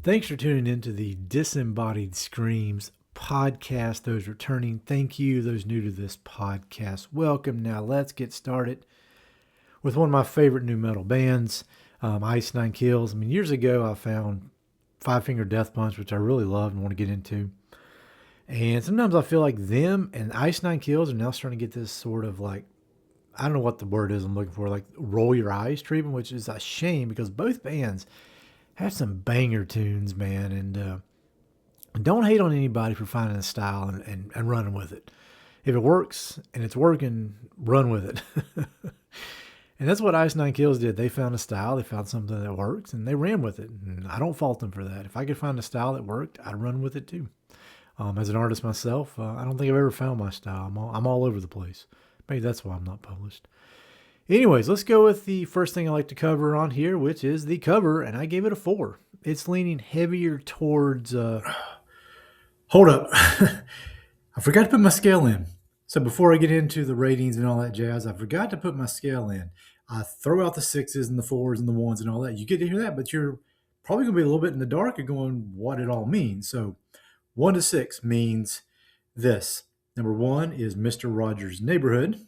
Thanks for tuning into the Disembodied Screams podcast. Those returning, thank you. Those new to this podcast, welcome. Now let's get started with one of my favorite new metal bands, Ice Nine Kills. Years ago I found Five Finger Death Punch, which I really love and want to get into. And sometimes I feel like them and Ice Nine Kills are now starting to get this sort of like, I don't know what the word is I'm looking for, like roll your eyes treatment, which is a shame because both bands have some banger tunes, man. And don't hate on anybody for finding a style and running with it. If it works and it's working, run with it. And that's what Ice Nine Kills did. They found a style, they found something that works, and they ran with it. And I don't fault them for that. If I could find a style that worked, I'd run with it too. As an artist myself, I don't think I've ever found my style. I'm all over the place. Maybe that's why I'm not published. Anyways, let's go with the first thing I like to cover on here, which is the cover, and I gave it a 4. It's leaning heavier towards... Hold up. I forgot to put my scale in. So before I get into the ratings and all that jazz, I forgot to put my scale in. I throw out the 6s and the 4s and the 1s and all that. You get to hear that, but you're probably going to be a little bit in the dark and going, what it all means. So 1 to 6 means this. Number 1 is Mr. Rogers' Neighborhood.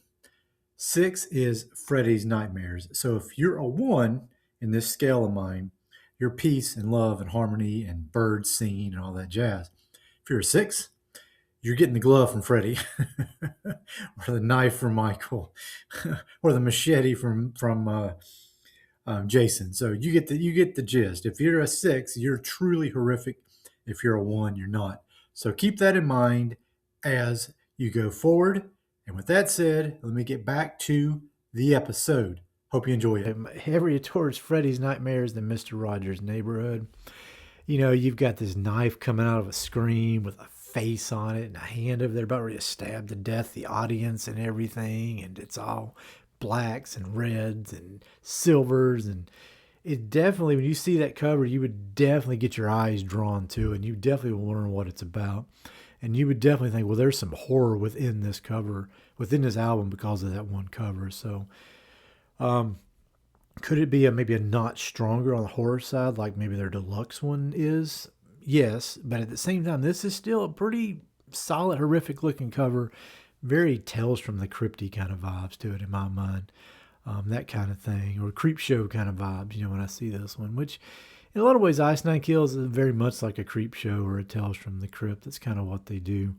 6 is Freddy's Nightmares. So if you're a 1 in this scale of mine, you're peace and love and harmony and birds singing and all that jazz. If you're a 6, you're getting the glove from Freddy, or the knife from Michael, or the machete from Jason. So you get the gist. If you're a 6, you're truly horrific. If you're a 1, you're not. So keep that in mind as you go forward. And with that said, let me get back to the episode. Hope you enjoy it. Heavier towards Freddy's Nightmares than Mr. Rogers' Neighborhood. You know, you've got this knife coming out of a scream with a face on it and a hand over there about ready to stab to death the audience and everything. And it's all blacks and reds and silvers. And it definitely, when you see that cover, you would definitely get your eyes drawn to it. And you definitely will wonder what it's about. And you would definitely think, well, there's some horror within this cover, within this album because of that one cover. So, could it be maybe a notch stronger on the horror side, like maybe their deluxe one is? Yes, but at the same time, this is still a pretty solid, horrific-looking cover. Very Tales from the Crypty kind of vibes to it in my mind. That kind of thing, or creep show kind of vibes, when I see this one, which in a lot of ways, Ice Nine Kills is very much like a creep show or a Tales from the Crypt. That's kind of what they do.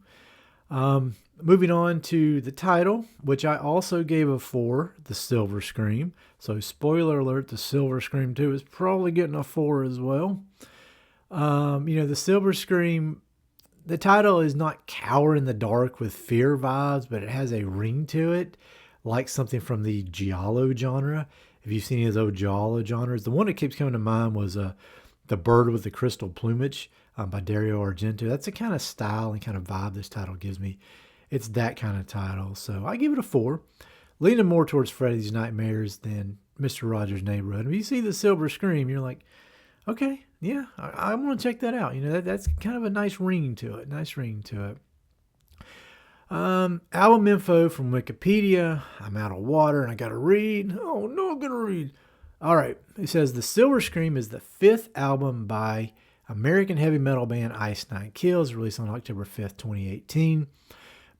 Moving on to the title, which I also gave a 4, The Silver Scream. So spoiler alert, The Silver Scream 2 is probably getting a 4 as well. The Silver Scream, the title is not cower in the dark with fear vibes, but it has a ring to it, like something from the giallo genre. If you've seen any of those giallo genres, the one that keeps coming to mind was The Bird with the Crystal Plumage by Dario Argento. That's the kind of style and kind of vibe this title gives me. It's that kind of title. So I give it a 4. Leaning more towards Freddy's Nightmares than Mr. Rogers' Neighborhood. If you see The Silver Scream, you're like, okay, yeah, I want to check that out. That's kind of a nice ring to it. Album info from Wikipedia. I'm out of water and I got to read. Oh, no, I'm going to read. All right. It says The Silver Scream is the 5th album by American heavy metal band Ice Nine Kills, released on October 5th, 2018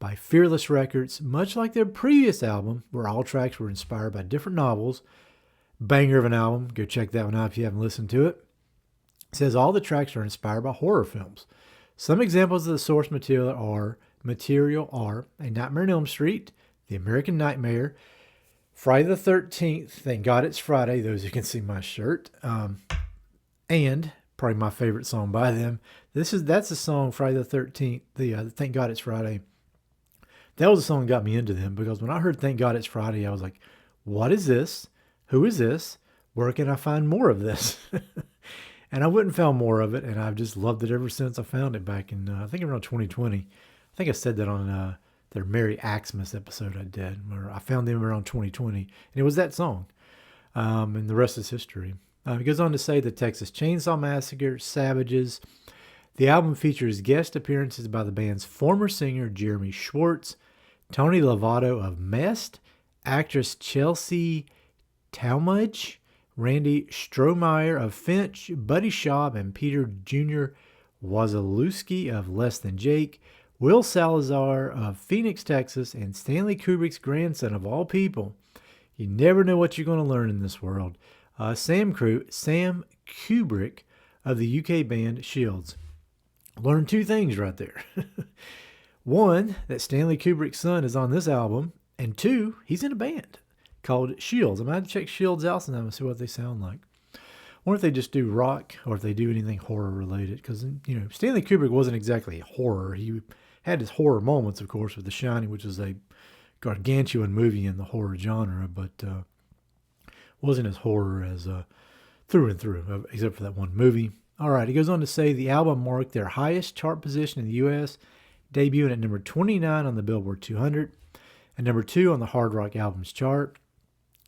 by Fearless Records. Much like their previous album, where all tracks were inspired by different novels. Banger of an album. Go check that one out if you haven't listened to it. It says all the tracks are inspired by horror films. Some examples of the source material are A Nightmare on Elm Street, The American Nightmare, Friday the 13th, Thank God It's Friday, those who can see my shirt, and probably my favorite song by them. That's the song Friday the 13th, the Thank God It's Friday. That was the song that got me into them because when I heard Thank God It's Friday, I was like, what is this? Who is this? Where can I find more of this? And I went and found more of it, and I've just loved it ever since I found it back in, I think around 2020. I think I said that on their Merry Xmas episode I did, where I found them around 2020, and it was that song. And the rest is history. It goes on to say the Texas Chainsaw Massacre, Savages. The album features guest appearances by the band's former singer Jeremy Schwartz, Tony Lovato of Mest, actress Chelsea Talmadge, Randy Strohmeyer of Finch, Buddy Schaub and Peter Jr. Wazalewski of Less Than Jake, Will Salazar of Phoenix, Texas, and Stanley Kubrick's grandson of all people. You never know what you're going to learn in this world. Sam Kubrick of the UK band Shields. Learned two things right there. One, that Stanley Kubrick's son is on this album, and two, he's in a band called Shields. I'm going to have to check Shields out sometime and see what they sound like. I wonder if they just do rock or if they do anything horror related. Because, Stanley Kubrick wasn't exactly horror. He had his horror moments, of course, with The Shining, which is a gargantuan movie in the horror genre, but wasn't as horror as through and through, except for that one movie. All right, he goes on to say the album marked their highest chart position in the U.S., debuting at number 29 on the Billboard 200 and number 2 on the Hard Rock Albums chart.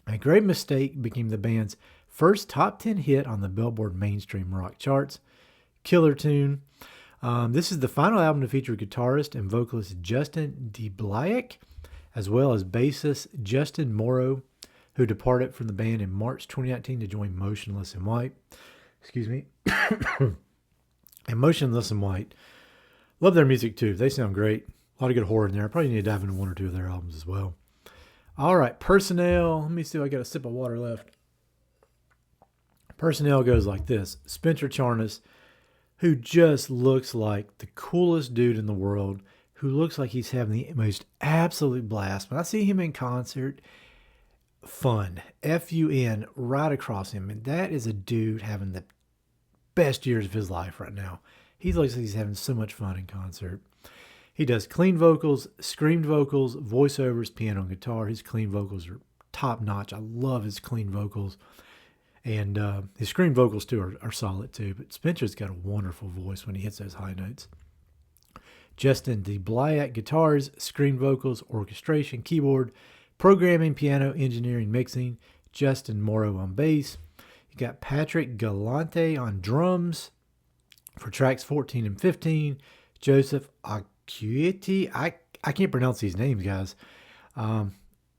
A Great Mistake became the band's first top 10 hit on the Billboard mainstream rock charts. Killer tune. This is the final album to feature guitarist and vocalist Justin DeBlack, as well as bassist Justin Morrow, who departed from the band in March 2019 to join Motionless in White. Excuse me. And Motionless in White. Love their music too. They sound great. A lot of good horror in there. I probably need to dive into one or two of their albums as well. All right, Personnel. Let me see if I got a sip of water left. Personnel goes like this. Spencer Charnas, who just looks like the coolest dude in the world, who looks like he's having the most absolute blast. When I see him in concert, fun, F-U-N, right across him. And that is a dude having the best years of his life right now. He looks like he's having so much fun in concert. He does clean vocals, screamed vocals, voiceovers, piano and guitar. His clean vocals are top notch. I love his clean vocals. And his scream vocals, too, are solid, too. But Spencer's got a wonderful voice when he hits those high notes. Justin DeBlack, guitars, scream vocals, orchestration, keyboard, programming, piano, engineering, mixing. Justin Morrow on bass. You got Patrick Galante on drums for tracks 14 and 15. Joseph Acuity. I can't pronounce these names, guys.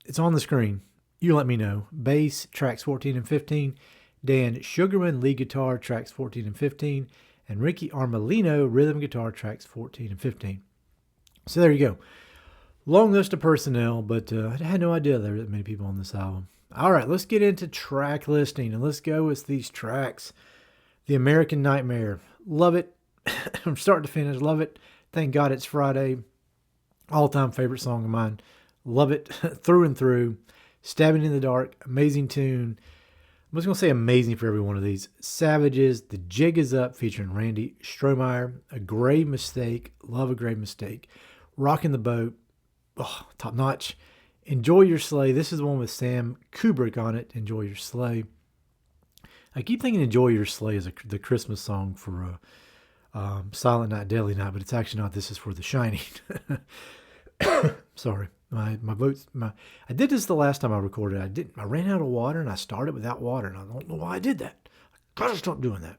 It's on the screen. You let me know. Bass, tracks 14 and 15. Dan Sugarman, lead guitar, tracks 14 and 15. And Ricky Armelino, rhythm guitar, tracks 14 and 15. So there you go. Long list of personnel, but I had no idea there were that many people on this album. All right, let's get into track listing, and let's go with these tracks. The American Nightmare. Love it. From start to finish, love it. Thank God it's Friday. All-time favorite song of mine. Love it through and through. Stabbing in the Dark, amazing tune. I'm just going to say amazing for every one of these. Savages, The Jig Is Up, featuring Randy Strohmeyer. A Grave Mistake, love A Grave Mistake. Rockin' the Boat, oh, top notch. Enjoy Your Sleigh. This is the one with Sam Kubrick on it. Enjoy Your Sleigh. I keep thinking Enjoy Your Sleigh is the Christmas song for Silent Night, Deadly Night, but it's actually not. This is for The Shining. Sorry. My votes. I did this the last time I recorded. I ran out of water and I started without water, and I don't know why I did that. I gotta stop doing that.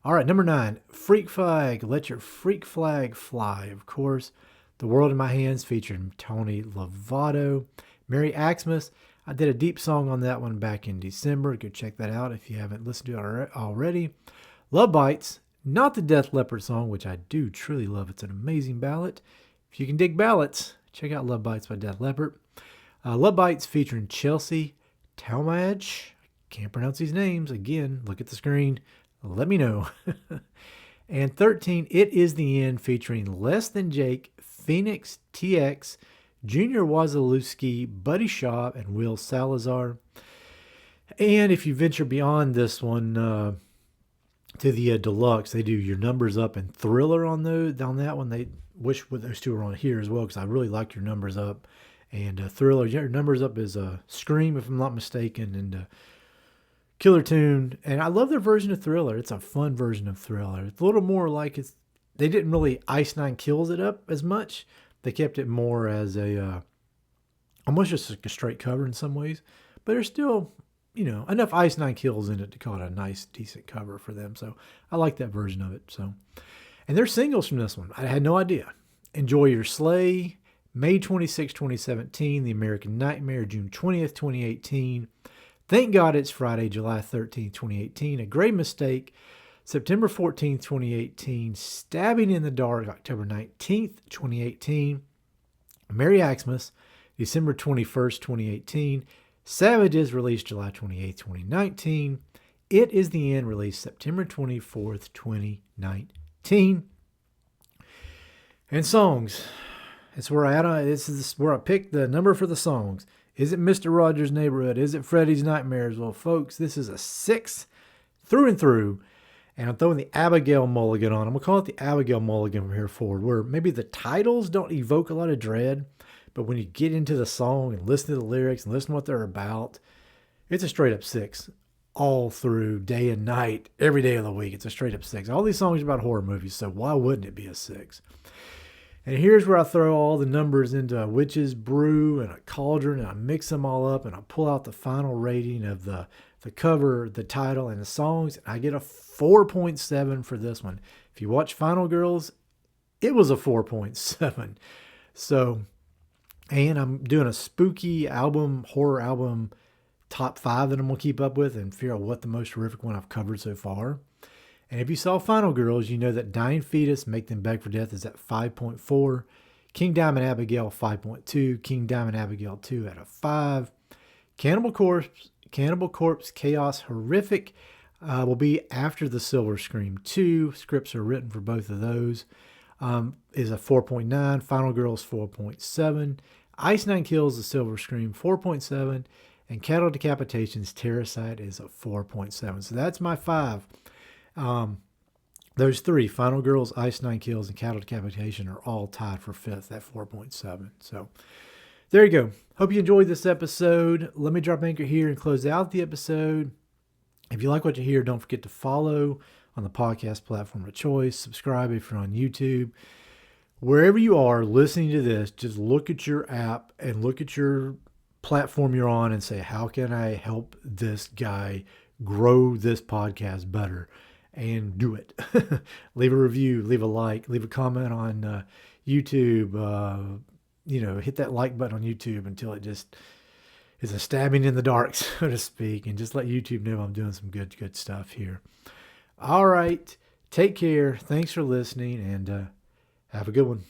All right, number 9, Freak Flag. Let Your Freak Flag Fly. Of course, The World in My Hands, featuring Tony Lovato. Mary Axmas. I did a deep song on that one back in December. Go check that out if you haven't listened to it already. Love Bites. Not the Def Leppard song, which I do truly love. It's an amazing ballad. If you can dig ballads, check out Love Bites by Def Leppard. Love Bites featuring Chelsea Talmadge. Can't pronounce these names. Again, look at the screen. Let me know. And 13, It Is the End, featuring Less Than Jake, Phoenix TX, Junior Wazalewski, Buddy Schaub, and Will Salazar. And if you venture beyond this one to the deluxe, they do Your Numbers Up and Thriller on that one. They wish those two were on here as well, because I really like Your Numbers Up. And Thriller, Your Numbers Up is Scream, if I'm not mistaken, and killer tune. And I love their version of Thriller. It's a fun version of Thriller. It's a little more like they didn't really Ice Nine Kills it up as much. They kept it more as almost just like a straight cover in some ways. But there's still, enough Ice Nine Kills in it to call it a nice, decent cover for them. So I like that version of it. So, and there's singles from this one. I had no idea. Enjoy Your Sleigh, May 26, 2017. The American Nightmare, June 20th, 2018. Thank God It's Friday, July 13th, 2018. A Great Mistake, September 14th, 2018. Stabbing in the Dark, October 19th, 2018. Merry Xmas, December 21st, 2018. Savages, released July 28th, 2019. It Is the End, released September 24th, 2019. And songs. It's where this is where I picked the number for the songs. Is it Mr. Rogers' Neighborhood? Is it Freddy's Nightmares? Well, folks, this is a 6 through and through. And I'm throwing the Abigail Mulligan on. I'm going to call it the Abigail Mulligan from here forward, where maybe the titles don't evoke a lot of dread, but when you get into the song and listen to the lyrics and listen to what they're about, it's a straight up 6 all through, day and night, every day of the week. It's a straight up 6. All these songs are about horror movies, so why wouldn't it be a 6? And here's where I throw all the numbers into a witch's brew and a cauldron, and I mix them all up, and I pull out the final rating of the cover, the title, and the songs. And I get a 4.7 for this one. If you watch Final Girls, it was a 4.7. So, and I'm doing a spooky album, horror album, top 5 that I'm going to keep up with and figure out what the most horrific one I've covered so far. And if you saw Final Girls, you know that Dying Fetus, Make Them Beg for Death is at 5.4. King Diamond Abigail, 5.2. King Diamond Abigail 2 at a 5. Cannibal Corpse, Chaos Horrific will be after the Silver Scream 2. Scripts are written for both of those. Is a 4.9. Final Girls, 4.7. Ice Nine Kills, the Silver Scream, 4.7. And Cattle Decapitations, Terracite is a 4.7. So that's my 5. Those 3, Final Girls, Ice Nine Kills, and Cattle Decapitation, are all tied for 5th at 4.7. So there you go. Hope you enjoyed this episode. Let me drop anchor here and close out the episode. If you like what you hear, don't forget to follow on the podcast platform of choice. Subscribe if you're on YouTube. Wherever you are listening to this, just look at your app and look at your platform you're on and say, how can I help this guy grow this podcast better? And do it. Leave a review, leave a like, leave a comment on YouTube. Hit that like button on YouTube until it just is a stabbing in the dark, so to speak, and just let YouTube know I'm doing some good stuff here. All right. Take care. Thanks for listening, and have a good one.